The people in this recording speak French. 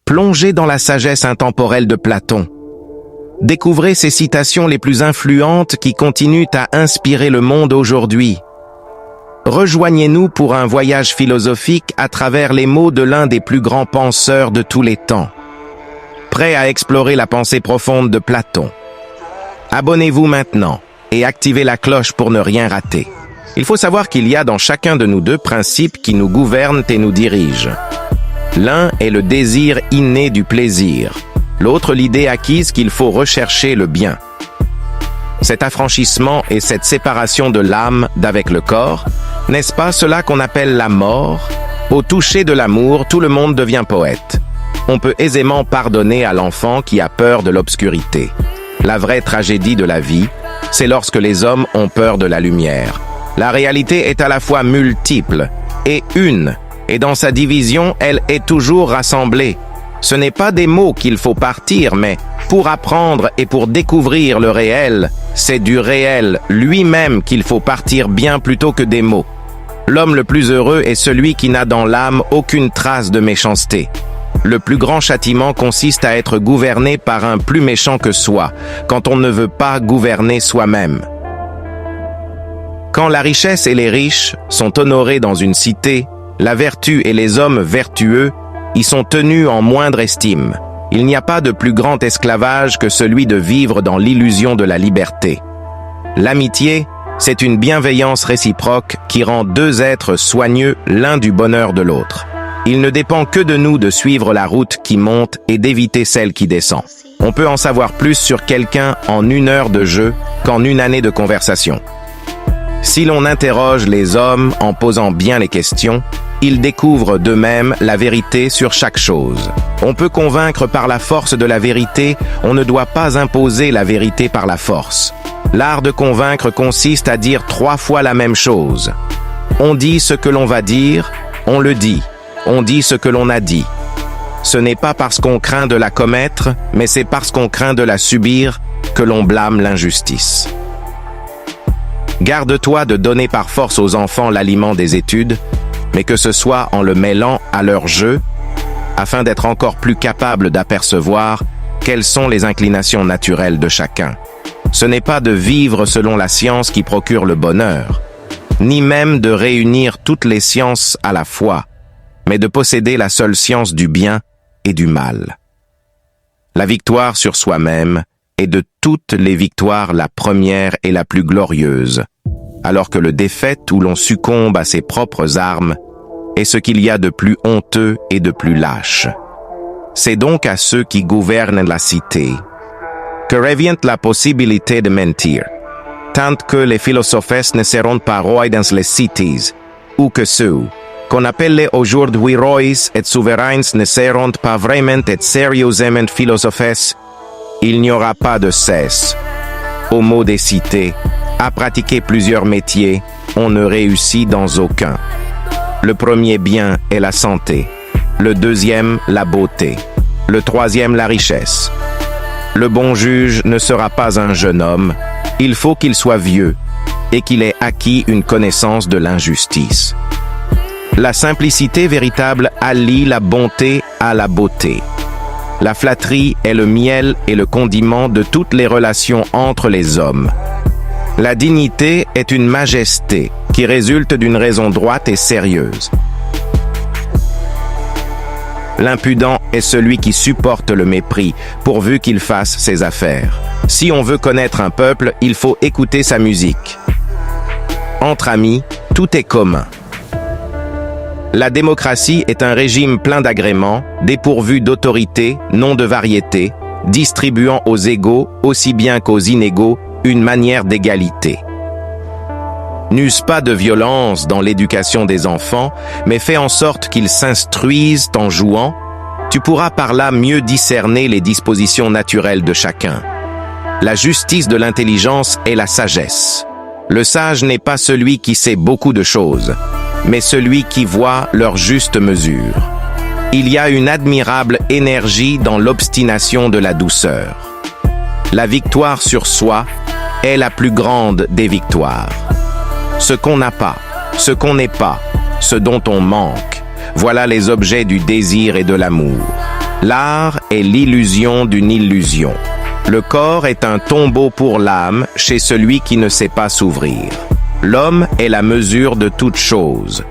Plongez dans la sagesse intemporelle de Platon. Découvrez ces citations les plus influentes qui continuent à inspirer le monde aujourd'hui. Rejoignez-nous pour un voyage philosophique à travers les mots de l'un des plus grands penseurs de tous les temps. Prêt à explorer la pensée profonde de Platon? Abonnez-vous maintenant et activez la cloche pour ne rien rater. Il faut savoir qu'il y a dans chacun de nous deux principes qui nous gouvernent et nous dirigent. L'un est le désir inné du plaisir, l'autre l'idée acquise qu'il faut rechercher le bien. Cet affranchissement et cette séparation de l'âme d'avec le corps, n'est-ce pas cela qu'on appelle la mort? Au toucher de l'amour, tout le monde devient poète. On peut aisément pardonner à l'enfant qui a peur de l'obscurité. La vraie tragédie de la vie, c'est lorsque les hommes ont peur de la lumière. La réalité est à la fois multiple et une, et dans sa division, elle est toujours rassemblée. Ce n'est pas des mots qu'il faut partir, mais pour apprendre et pour découvrir le réel, c'est du réel lui-même qu'il faut partir bien plutôt que des mots. L'homme le plus heureux est celui qui n'a dans l'âme aucune trace de méchanceté. Le plus grand châtiment consiste à être gouverné par un plus méchant que soi, quand on ne veut pas gouverner soi-même. Quand la richesse et les riches sont honorés dans une cité, la vertu et les hommes vertueux y sont tenus en moindre estime. Il n'y a pas de plus grand esclavage que celui de vivre dans l'illusion de la liberté. L'amitié, c'est une bienveillance réciproque qui rend deux êtres soigneux l'un du bonheur de l'autre. Il ne dépend que de nous de suivre la route qui monte et d'éviter celle qui descend. On peut en savoir plus sur quelqu'un en 1 heure de jeu qu'en 1 année de conversation. Si l'on interroge les hommes en posant bien les questions, ils découvrent d'eux-mêmes la vérité sur chaque chose. On peut convaincre par la force de la vérité, on ne doit pas imposer la vérité par la force. L'art de convaincre consiste à dire 3 fois la même chose. On dit ce que l'on va dire, on le dit. On dit ce que l'on a dit. Ce n'est pas parce qu'on craint de la commettre, mais c'est parce qu'on craint de la subir que l'on blâme l'injustice. Garde-toi de donner par force aux enfants l'aliment des études, mais que ce soit en le mêlant à leur jeu, afin d'être encore plus capable d'apercevoir quelles sont les inclinations naturelles de chacun. Ce n'est pas de vivre selon la science qui procure le bonheur, ni même de réunir toutes les sciences à la fois, mais de posséder la seule science du bien et du mal. La victoire sur soi-même est de toutes les victoires la première et la plus glorieuse, alors que le défaite où l'on succombe à ses propres armes est ce qu'il y a de plus honteux et de plus lâche. C'est donc à ceux qui gouvernent la cité que revient la possibilité de mentir, tant que les philosophes ne seront pas rois dans les cités, ou que ceux qu'on appelle aujourd'hui rois et souverains ne seront pas vraiment et sérieusement philosophes, il n'y aura pas de cesse. Au mot des cités, à pratiquer plusieurs métiers, on ne réussit dans aucun. Le premier bien est la santé, le deuxième la beauté, le troisième la richesse. Le bon juge ne sera pas un jeune homme, il faut qu'il soit vieux et qu'il ait acquis une connaissance de l'injustice. La simplicité véritable allie la bonté à la beauté. La flatterie est le miel et le condiment de toutes les relations entre les hommes. La dignité est une majesté qui résulte d'une raison droite et sérieuse. L'impudent est celui qui supporte le mépris, pourvu qu'il fasse ses affaires. Si on veut connaître un peuple, il faut écouter sa musique. Entre amis, tout est commun. La démocratie est un régime plein d'agréments, dépourvu d'autorité, non de variété, distribuant aux égaux, aussi bien qu'aux inégaux, une manière d'égalité. N'use pas de violence dans l'éducation des enfants, mais fais en sorte qu'ils s'instruisent en jouant. Tu pourras par là mieux discerner les dispositions naturelles de chacun. La justice de l'intelligence est la sagesse. Le sage n'est pas celui qui sait beaucoup de choses, mais celui qui voit leur juste mesure. Il y a une admirable énergie dans l'obstination de la douceur. La victoire sur soi est la plus grande des victoires. Ce qu'on n'a pas, ce qu'on n'est pas, ce dont on manque, voilà les objets du désir et de l'amour. L'art est l'illusion d'une illusion. Le corps est un tombeau pour l'âme chez celui qui ne sait pas s'ouvrir. L'homme est la mesure de toute chose.